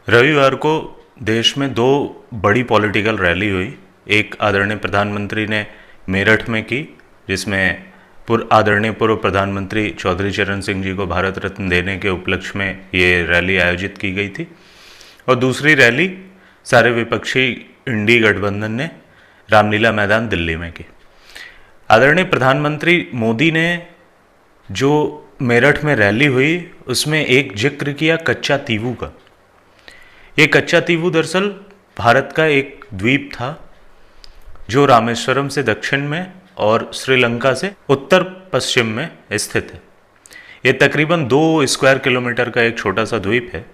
रविवार को देश में दो बड़ी पॉलिटिकल रैली हुई। एक आदरणीय प्रधानमंत्री ने मेरठ में की, जिसमें आदरणीय पूर्व प्रधानमंत्री चौधरी चरण सिंह जी को भारत रत्न देने के उपलक्ष्य में ये रैली आयोजित की गई थी। और दूसरी रैली सारे विपक्षी इंडी गठबंधन ने रामलीला मैदान दिल्ली में की। आदरणीय प्रधानमंत्री मोदी ने जो मेरठ में रैली हुई उसमें एक जिक्र किया कच्चा तीवू का। ये कच्चा तीवू दरअसल भारत का एक द्वीप था जो रामेश्वरम से दक्षिण में और श्रीलंका से उत्तर पश्चिम में स्थित है। ये तकरीबन 2 स्क्वायर किलोमीटर का एक छोटा सा द्वीप है।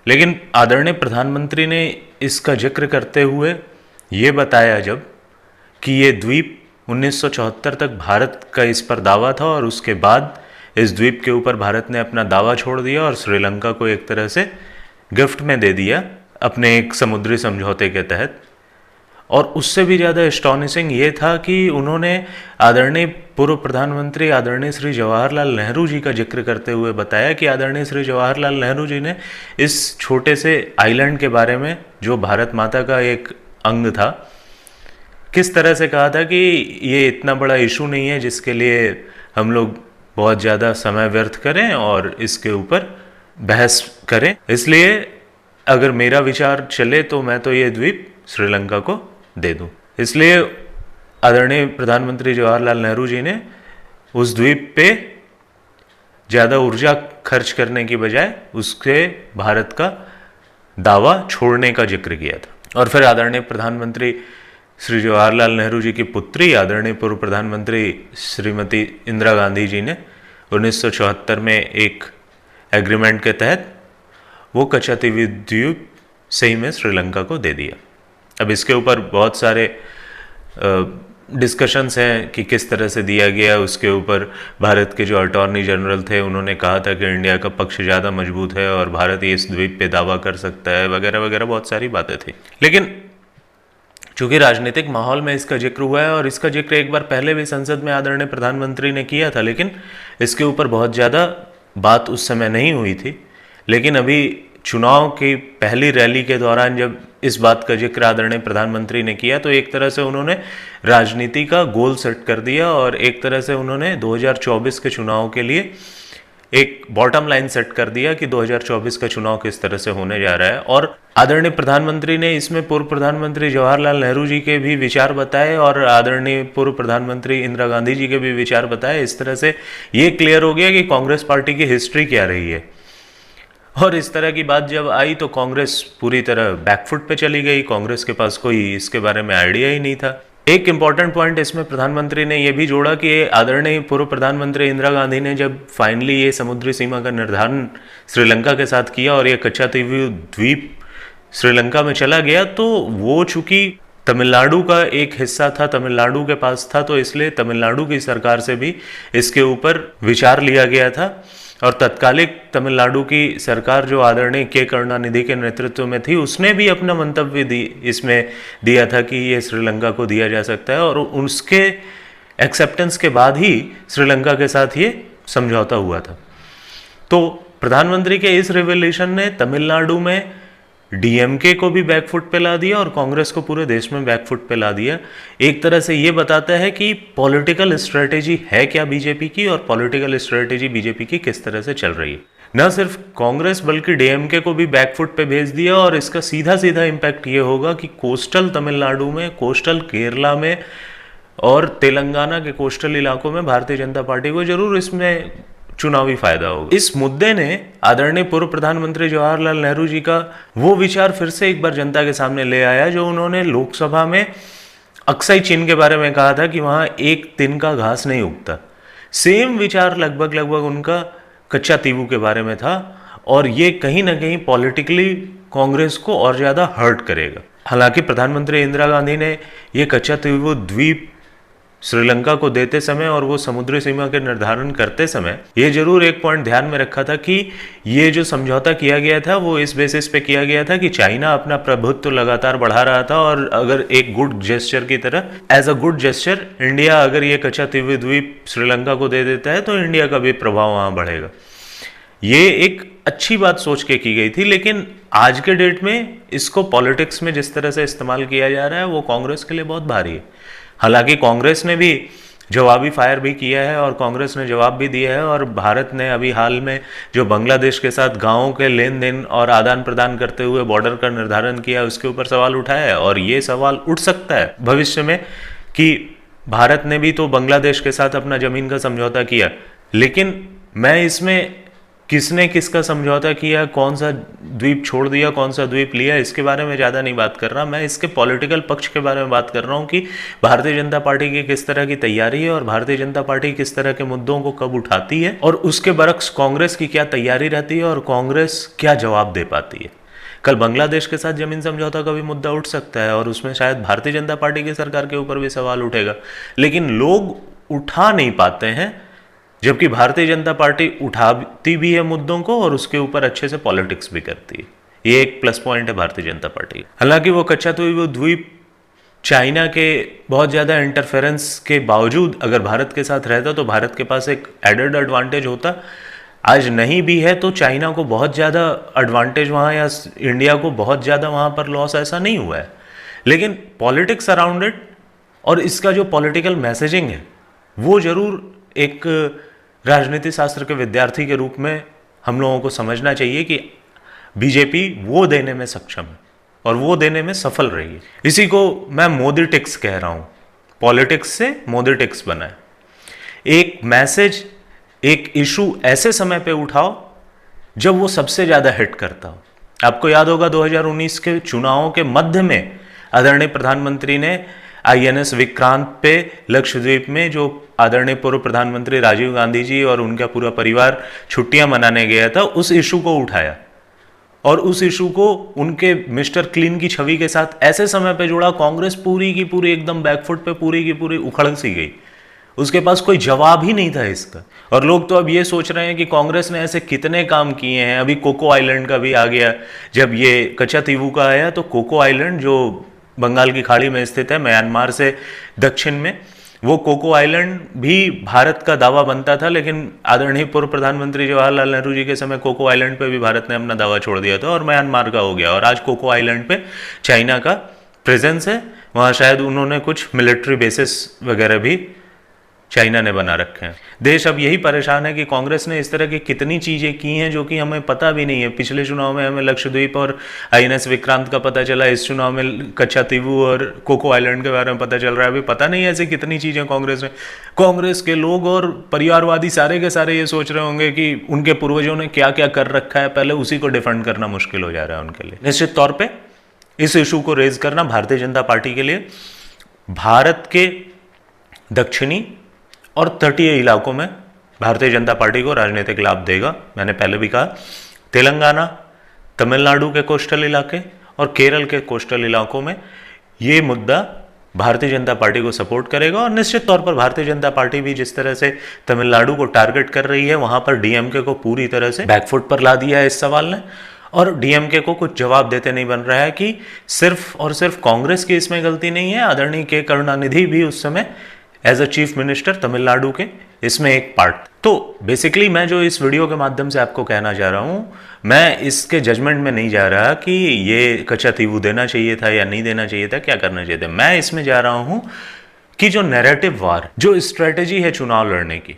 लेकिन आदरणीय प्रधानमंत्री ने इसका जिक्र करते हुए ये बताया जब कि ये द्वीप 1974 तक भारत का इस पर दावा था और उसके बाद इस द्वीप के ऊपर भारत ने अपना दावा छोड़ दिया और श्रीलंका को एक तरह से गिफ्ट में दे दिया अपने एक समुद्री समझौते के तहत। और उससे भी ज़्यादा एस्टॉनिशिंग ये था कि उन्होंने आदरणीय पूर्व प्रधानमंत्री आदरणीय श्री जवाहरलाल नेहरू जी का जिक्र करते हुए बताया कि आदरणीय श्री जवाहरलाल नेहरू जी ने इस छोटे से आइलैंड के बारे में, जो भारत माता का एक अंग था, किस तरह से कहा था कि ये इतना बड़ा इशू नहीं है जिसके लिए हम लोग बहुत ज़्यादा समय व्यर्थ करें और इसके ऊपर बहस करें। इसलिए अगर मेरा विचार चले तो मैं तो ये द्वीप श्रीलंका को दे दूं। इसलिए आदरणीय प्रधानमंत्री जवाहरलाल नेहरू जी ने उस द्वीप पे ज़्यादा ऊर्जा खर्च करने की बजाय उसके भारत का दावा छोड़ने का जिक्र किया था। और फिर आदरणीय प्रधानमंत्री श्री जवाहरलाल नेहरू जी की पुत्री आदरणीय पूर्व प्रधानमंत्री श्रीमती इंदिरा गांधी जी ने 1974 में एक एग्रीमेंट के तहत वो कच्चा तीवू द्वीप सही में श्रीलंका को दे दिया। अब इसके ऊपर बहुत सारे डिस्कशंस हैं कि किस तरह से दिया गया। उसके ऊपर भारत के जो अटॉर्नी जनरल थे उन्होंने कहा था कि इंडिया का पक्ष ज़्यादा मजबूत है और भारत इस द्वीप पे दावा कर सकता है, वगैरह वगैरह बहुत सारी बातें थी। लेकिन चूंकि राजनीतिक माहौल में इसका जिक्र हुआ है और इसका जिक्र एक बार पहले भी संसद में आदरणीय प्रधानमंत्री ने किया था, लेकिन इसके ऊपर बहुत ज़्यादा बात उस समय नहीं हुई थी। लेकिन अभी चुनाव की पहली रैली के दौरान जब इस बात का जिक्र आदरणीय प्रधानमंत्री ने किया तो एक तरह से उन्होंने राजनीति का गोल सेट कर दिया और एक तरह से उन्होंने 2024 के चुनाव के लिए एक बॉटम लाइन सेट कर दिया कि 2024 का चुनाव किस तरह से होने जा रहा है। और आदरणीय प्रधानमंत्री ने इसमें पूर्व प्रधानमंत्री जवाहरलाल नेहरू जी के भी विचार बताए और आदरणीय पूर्व प्रधानमंत्री इंदिरा गांधी जी के भी विचार बताए। इस तरह से ये क्लियर हो गया कि कांग्रेस पार्टी की हिस्ट्री क्या रही है। और इस तरह की बात जब आई तो कांग्रेस पूरी तरह बैकफुट पे चली गई। कांग्रेस के पास कोई इसके बारे में आइडिया ही नहीं था। एक इम्पॉर्टेंट पॉइंट इसमें प्रधानमंत्री ने यह भी जोड़ा कि आदरणीय पूर्व प्रधानमंत्री इंदिरा गांधी ने जब फाइनली ये समुद्री सीमा का निर्धारण श्रीलंका के साथ किया और ये कच्चा तीवू द्वीप श्रीलंका में चला गया, तो वो चूंकि तमिलनाडु का एक हिस्सा था, तमिलनाडु के पास था, तो इसलिए तमिलनाडु की सरकार से भी इसके ऊपर विचार लिया गया था। और तत्कालिक तमिलनाडु की सरकार जो आदरणीय के करुणानिधि के नेतृत्व में थी, उसने भी अपना मंतव्य इसमें दिया था कि ये श्रीलंका को दिया जा सकता है। और उसके एक्सेप्टेंस के बाद ही श्रीलंका के साथ ये समझौता हुआ था। तो प्रधानमंत्री के इस रिवोल्यूशन ने तमिलनाडु में डीएमके को भी बैकफुट पे ला दिया और कांग्रेस को पूरे देश में बैकफुट पे ला दिया। एक तरह से ये बताता है कि पॉलिटिकल स्ट्रेटेजी है क्या बीजेपी की और पॉलिटिकल स्ट्रेटेजी बीजेपी की किस तरह से चल रही है। न सिर्फ कांग्रेस बल्कि डीएमके को भी बैकफुट पे भेज दिया और इसका सीधा सीधा इम्पैक्ट ये होगा कि कोस्टल तमिलनाडु में, कोस्टल केरला में और तेलंगाना के कोस्टल इलाकों में भारतीय जनता पार्टी को जरूर इसमें चुनावी फायदा होगा। इस मुद्दे ने आदरणीय पूर्व प्रधानमंत्री जवाहरलाल नेहरू जी का वो विचार फिर से एक बार जनता के सामने ले आया जो उन्होंने लोकसभा में अक्साई चीन के बारे में कहा था कि वहां एक दिन का घास नहीं उगता। सेम विचार लगभग उनका कच्चा तीवू के बारे में था और ये कहीं ना कहीं पॉलिटिकली कांग्रेस को और ज्यादा हर्ट करेगा। हालांकि प्रधानमंत्री इंदिरा गांधी ने ये कच्चा तीवू द्वीप श्रीलंका को देते समय और वो समुद्री सीमा के निर्धारण करते समय ये जरूर एक पॉइंट ध्यान में रखा था कि ये जो समझौता किया गया था वो इस बेसिस पे किया गया था कि चाइना अपना प्रभुत्व लगातार बढ़ा रहा था और अगर एक गुड जेस्चर की तरह, as a good gesture, India अगर ये कच्चा तीवू द्वीप श्रीलंका को दे देता है तो इंडिया का भी प्रभाव वहां बढ़ेगा। ये एक अच्छी बात सोच के की गई थी। लेकिन आज के डेट में इसको पॉलिटिक्स में जिस तरह से इस्तेमाल किया जा रहा है वो कांग्रेस के लिए बहुत भारी है। हालांकि कांग्रेस ने भी जवाबी फायर भी किया है और कांग्रेस ने जवाब भी दिया है, और भारत ने अभी हाल में जो बांग्लादेश के साथ गांवों के लेन देन और आदान प्रदान करते हुए बॉर्डर का निर्धारण किया उसके ऊपर सवाल उठाया है। और ये सवाल उठ सकता है भविष्य में कि भारत ने भी तो बांग्लादेश के साथ अपना जमीन का समझौता किया, लेकिन मैं इसमें किसने किसका समझौता किया, कौन सा द्वीप छोड़ दिया, कौन सा द्वीप लिया, इसके बारे में ज़्यादा नहीं बात कर रहा। मैं इसके पॉलिटिकल पक्ष के बारे में बात कर रहा हूँ कि भारतीय जनता पार्टी की किस तरह की तैयारी है और भारतीय जनता पार्टी किस तरह के मुद्दों को कब उठाती है, और उसके बरक्स कांग्रेस की क्या तैयारी रहती है और कांग्रेस क्या जवाब दे पाती है। कल बांग्लादेश के साथ जमीन समझौता का भी मुद्दा उठ सकता है और उसमें शायद भारतीय जनता पार्टी की सरकार के ऊपर भी सवाल उठेगा, लेकिन लोग उठा नहीं पाते हैं, जबकि भारतीय जनता पार्टी उठाती भी है मुद्दों को और उसके ऊपर अच्छे से पॉलिटिक्स भी करती है। ये एक प्लस पॉइंट है भारतीय जनता पार्टी। हालांकि वो कच्चा द्वीप चाइना के बहुत ज़्यादा इंटरफेरेंस के बावजूद अगर भारत के साथ रहता तो भारत के पास एक एडेड एडवांटेज होता। आज नहीं भी है तो चाइना को बहुत ज़्यादा एडवांटेज वहाँ, या इंडिया को बहुत ज़्यादा वहाँ पर लॉस ऐसा नहीं हुआ है। लेकिन पॉलिटिक्स अराउंड इट और इसका जो पॉलिटिकल मैसेजिंग है वो ज़रूर एक राजनीति शास्त्र के विद्यार्थी के रूप में हम लोगों को समझना चाहिए कि बीजेपी वो देने में सक्षम है और वो देने में सफल रही है। इसी को मैं मोदी टिक्स कह रहा हूँ, पॉलिटिक्स से मोदी टिक्स बना है। एक मैसेज, एक इशू ऐसे समय पे उठाओ जब वो सबसे ज़्यादा हिट करता हो। आपको याद होगा 2019 के चुनावों के मध्य में आदरणीय प्रधानमंत्री ने INS विक्रांत पे लक्षद्वीप में जो आदरणीय पूर्व प्रधानमंत्री राजीव गांधी जी और उनका पूरा परिवार छुट्टियां मनाने गया था, उस इशू को उठाया और उस इशू को उनके मिस्टर क्लीन की छवि के साथ ऐसे समय पे जोड़ा, कांग्रेस पूरी की पूरी एकदम बैकफुट पे पूरी की पूरी उखड़ सी गई। उसके पास कोई जवाब ही नहीं था इसका। और लोग तो अब ये सोच रहे हैं कि कांग्रेस ने ऐसे कितने काम किए हैं। अभी कोको आइलैंड का भी आ गया, जब ये कच्चातीवू का आया तो कोको आइलैंड जो बंगाल की खाड़ी में स्थित है म्यांमार से दक्षिण में, वो कोको आइलैंड भी भारत का दावा बनता था, लेकिन आदरणीय पूर्व प्रधानमंत्री जवाहरलाल नेहरू जी के समय कोको आइलैंड पे भी भारत ने अपना दावा छोड़ दिया था और म्यांमार का हो गया। और आज कोको आइलैंड पे चाइना का प्रेजेंस है, वहाँ शायद उन्होंने कुछ मिलिट्री बेसिस वगैरह भी चाइना ने बना रखे हैं। देश अब यही परेशान है कि कांग्रेस ने इस तरह की कितनी चीज़ें की हैं जो कि हमें पता भी नहीं है। पिछले चुनाव में हमें लक्षद्वीप और INS विक्रांत का पता चला, इस चुनाव में कच्चातीवू और कोको आइलैंड के बारे में पता चल रहा है। अभी पता नहीं ऐसी कितनी चीज़ें कांग्रेस के लोग और परिवारवादी सारे के सारे ये सोच रहे होंगे कि उनके पूर्वजों ने क्या क्या कर रखा है, पहले उसी को डिफेंड करना मुश्किल हो जा रहा है उनके लिए। निश्चित तौर पर इस इशू को रेज करना भारतीय जनता पार्टी के लिए भारत के दक्षिणी और तटीय इलाकों में भारतीय जनता पार्टी को राजनीतिक लाभ देगा। मैंने पहले भी कहा, तेलंगाना, तमिलनाडु के कोस्टल इलाके और केरल के कोस्टल इलाकों में ये मुद्दा भारतीय जनता पार्टी को सपोर्ट करेगा। और निश्चित तौर पर भारतीय जनता पार्टी भी जिस तरह से तमिलनाडु को टारगेट कर रही है, वहां पर DMK को पूरी तरह से बैकफुट पर ला दिया है इस सवाल ने, और DMK को कुछ जवाब देते नहीं बन रहा है कि सिर्फ और सिर्फ कांग्रेस की इसमें गलती नहीं है। आदरणीय K करुणानिधि भी उस समय as a chief minister Tamil Nadu के इसमें एक पार्ट। तो बेसिकली मैं जो इस वीडियो के माध्यम से आपको कहना चाह रहा हूँ, मैं इसके जजमेंट में नहीं जा रहा कि ये कच्चातीवू देना चाहिए था या नहीं देना चाहिए था, क्या करना चाहिए था। मैं इसमें जा रहा हूँ कि जो नैरेटिव वार, जो स्ट्रेटेजी है चुनाव लड़ने की,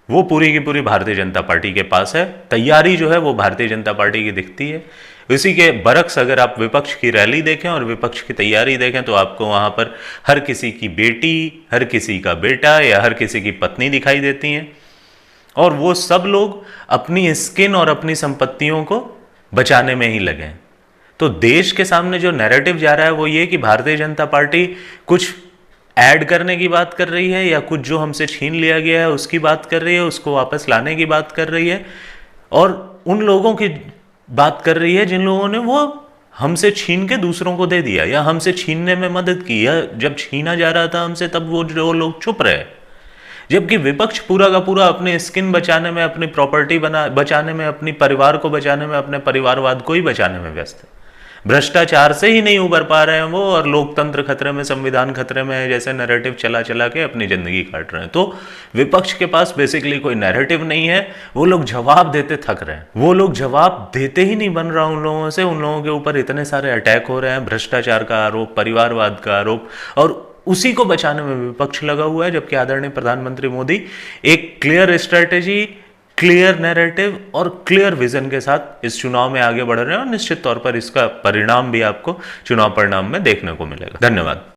वो पूरी की पूरी भारतीय जनता पार्टी के पास है। तैयारी जो है वो भारतीय जनता पार्टी की दिखती है। इसी के बरक्स अगर आप विपक्ष की रैली देखें और विपक्ष की तैयारी देखें तो आपको वहां पर हर किसी की बेटी, हर किसी का बेटा या हर किसी की पत्नी दिखाई देती हैं, और वो सब लोग अपनी स्किन और अपनी संपत्तियों को बचाने में ही लगे हैं। तो देश के सामने जो नैरेटिव जा रहा है वो ये कि भारतीय जनता पार्टी कुछ ऐड करने की बात कर रही है या कुछ जो हमसे छीन लिया गया है उसकी बात कर रही है, उसको वापस लाने की बात कर रही है, और उन लोगों की बात कर रही है जिन लोगों ने वो हमसे छीन के दूसरों को दे दिया या हमसे छीनने में मदद की, या जब छीना जा रहा था हमसे तब वो लोग चुप रहे। जबकि विपक्ष पूरा का पूरा अपने स्किन बचाने में, अपनी प्रॉपर्टी बचाने में, अपनी परिवार को बचाने में, अपने परिवारवाद को ही बचाने में व्यस्त है। भ्रष्टाचार से ही नहीं उबर पा रहे हैं वो, और लोकतंत्र खतरे में, संविधान खतरे में है जैसे नैरेटिव चला चला के अपनी जिंदगी काट रहे हैं। तो विपक्ष के पास बेसिकली कोई नैरेटिव नहीं है, वो लोग जवाब देते थक रहे हैं, वो लोग जवाब देते ही नहीं बन रहा उन लोगों से। उन लोगों के ऊपर इतने सारे अटैक हो रहे हैं, भ्रष्टाचार का आरोप, परिवारवाद का आरोप, और उसी को बचाने में विपक्ष लगा हुआ है। जबकि आदरणीय प्रधानमंत्री मोदी एक क्लियर स्ट्रेटेजी, क्लियर नैरेटिव और क्लियर विजन के साथ इस चुनाव में आगे बढ़ रहे हैं, और निश्चित तौर पर इसका परिणाम भी आपको चुनाव परिणाम में देखने को मिलेगा। धन्यवाद।